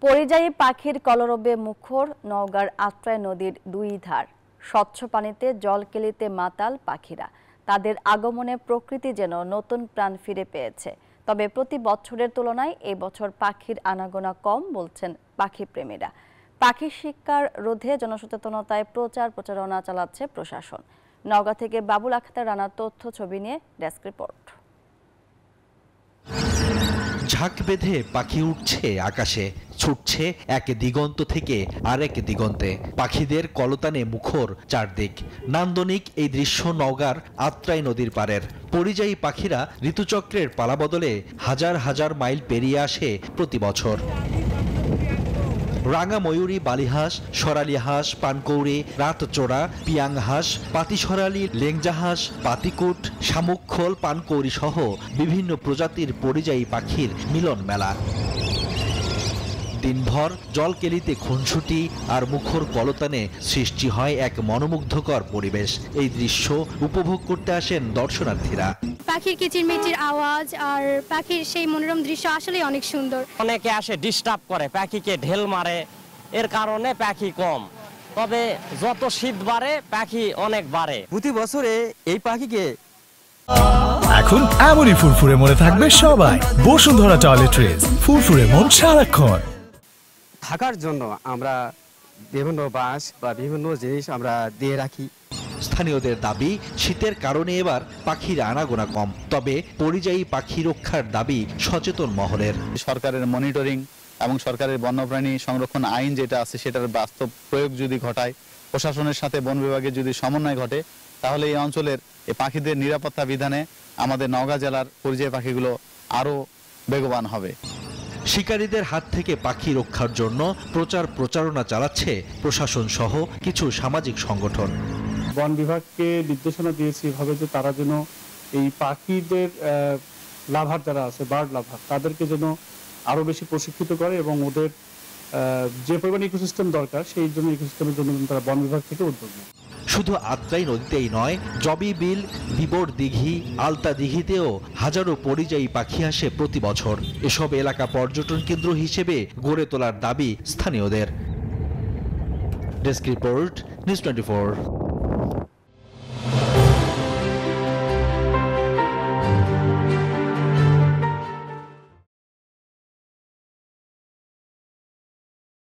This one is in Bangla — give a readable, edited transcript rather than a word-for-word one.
পরিযায়ী পাখির কলরবে মুখর নওগাঁর আত্রাই নদীর দুই ধার। স্বচ্ছ পানিতে জলকেলিতে মাতাল পাখিরা। তাদের আগমনে প্রকৃতি যেন নতুন প্রাণ ফিরে পেয়েছে। তবে প্রতি বছরের তুলনায় এই বছর পাখির আনাগোনা কম বলছেন পাখি প্রেমীরা। পাখি শিকার রোধে জনসচেতনতায় প্রচারণা চালাচ্ছে প্রশাসন। নওগাঁ থেকে বাবুল আখতার রানার তথ্য ছবি নিয়ে ডেস্ক রিপোর্ট। ঝাঁক বেঁধে পাখি উঠছে আকাশে, ছুটছে এক দিগন্ত থেকে আরেক দিগন্তে। পাখিদের কলতানে মুখর চারদিক। নান্দনিক এই দৃশ্য নওগাঁর আত্রাই নদীর পাড়ের। পরিযায়ী পাখিরা ঋতুচক্রের পালাবদলে হাজার হাজার মাইল পেরিয়ে আসে প্রতি বছর। রাঙা ময়ূরী, বালিহাঁস, সরালি হাঁস, পানকৌড়ি, রাতচোরা, পিয়াং হাঁস, পাতিসরালি, লেংজা হাঁস, পাতিকুট, শামুকখোল, পানকৌড়ি সহ বিভিন্ন প্রজাতির পরিযায়ী পাখির মিলন মেলা। দিনভর জলকেলিতে খুনসুটি আর মুখর কলতানে সৃষ্টি হয় এক মনোমুগ্ধকর পরিবেশ। এই দৃশ্য উপভোগ করতে আসেন দর্শনার্থীরা। পাখির কিচিরমিচির আওয়াজ আর পাখির সেই মনোরম দৃশ্য আসলে অনেক সুন্দর। অনেকে আসে ডিস্টার্ব করে, পাখিকে ঢেল মারে, এর কারণে পাখি কম। তবে যত শীত বাড়ে পাখি অনেক বাড়ে। প্রতি বছরে এই পাখিকে এখন এমনই ফুরফুরে মনে থাকবে সবাই। বসুন্ধরা টয়লেট্রিজ, ফুরফুরে মন সারাক্ষণ। থাকার জন্য আমরা বিভিন্ন বাঁশ বা বিভিন্ন জিনিস আমরা দিয়ে রাখি। স্থানীয়দের দাবি, শীতের কারণে এবার পাখির আনাগোনা কম। তবে পরিযায়ী পাখি রক্ষার দাবি সচেতন মহলের। সরকারের মনিটরিং এবং সরকারের বন্যপ্রাণী সংরক্ষণ আইন যেটা আছে সেটার বাস্তব প্রয়োগ যদি ঘটায়, প্রশাসনের সাথে বন বিভাগের যদি সমন্বয় ঘটে, তাহলে এই অঞ্চলের এই পাখিদের নিরাপত্তা বিধানে আমাদের নওগাঁ জেলার পরিযায়ী পাখিগুলো আরও বেগবান হবে। শিকারীদের হাত থেকে পাখি রক্ষার জন্য প্রচারণা চালাচ্ছে প্রশাসন সহ কিছু সামাজিক সংগঠন। বন বিভাগকে নির্দেশনা দিয়েছে এভাবে যে তারা যেন এই পাখিদের লাভার যারা আছে, বার্ড লাভার, তাদেরকে যেন আরো বেশি প্রশিক্ষিত করে এবং ওদের যে পরিমাণ ইকোসিস্টেম দরকার সেই জন্য ইকোসিস্টেমের জন্য তারা বন বিভাগ থেকে উদ্যোগ নেয়। শুধু আত্রাই নদীতেই নয়, জবি বিল, দিবর দিঘি, আলতা দিঘিতেও হাজারো পরিযায়ী পাখি আসে প্রতি বছর। এসব এলাকা পর্যটন কেন্দ্র হিসেবে গড়ে তোলার দাবি স্থানীয়দের। Desk report, news 24।